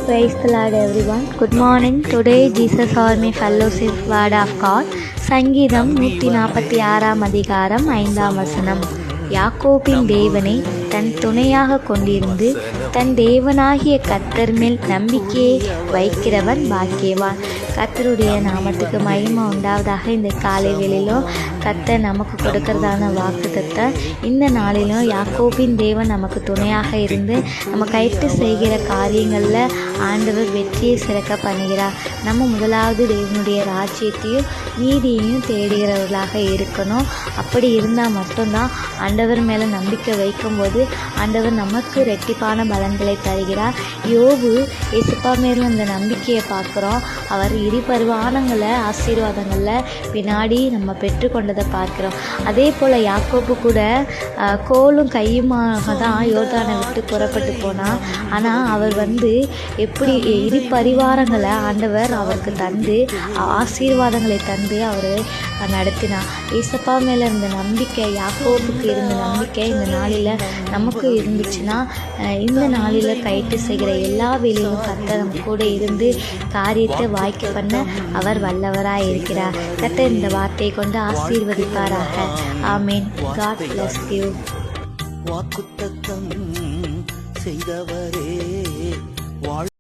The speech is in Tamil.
Praise the Lord everyone. Good morning. Today Jesus are my fellowship word of God. சங்கீதம் 146 அதிகாரம் 5 வசனம். யாக்கோபின் தேவனை தன் துணையாக கொண்டிருந்து தன் தேவனாகிய கர்த்தர் மேல் நம்பிக்கையை வைக்கிறவன் பாக்கியவான். கர்த்தருடைய நாமத்துக்கு மகிமை உண்டாவதாக. இந்த காலை வேளையிலும் கர்த்தர் நமக்கு கொடுக்கறதான வாக்குத்தத்தம், இந்த நாளிலும் யாக்கோபின் தேவன் நமக்கு துணையாக இருந்து நம்ம கைட்டு செய்கிற காரியங்களில் ஆண்டவர் வெற்றியை சிறக்க பண்ணுகிறார். நம்ம முதலாவது தேவனுடைய ராஜ்யத்தையும் நீதியையும் தேடுகிறவர்களாக இருக்கணும். அப்படி இருந்தால் மட்டும்தான் ஆண்டவர் மேலே நம்பிக்கை வைக்கும்போது ஆண்டவர் நமக்கு ரெட்டிப்பான பலன்களை தருகிறார். யோபு இயேசுப்பா மேலே அந்த நம்பிக்கையை பார்க்குறோம். அவர் இடிபருவானங்களை ஆசீர்வாதங்களில் பின்னாடி நம்ம பெற்றுக்கொண்டதை பார்க்குறோம். அதே போல் யாக்கோபு கூட கோலும் கையுமாக தான் யோர்தானை விட்டு புறப்பட்டு போனான். ஆனால் அவர் எப்படி இடிபரிவாரங்களை ஆண்டவர் அவருக்கு தந்து ஆசீர்வாதங்களை தந்து அவர் நடத்தினார். ஏசப்பா மேலே இருந்த நம்பிக்கை, யாக்கோபுக்கு இருந்த நம்பிக்கை இந்த நாளில் நமக்கு இருந்துச்சுன்னா இந்த நாளில் கைட்டு செய்கிற எல்லா வேலையும் கர்த்தர் நம்ம கூட இருந்து காரியத்தை வாய்க்க பண்ண அவர் வல்லவராக இருக்கிறார். கர்த்தர் இந்த வார்த்தையை கொண்டு ஆசீர்வதிப்பாராக. ஆமேன். God bless you. வாக்குத்தத்தம் செய்தவரே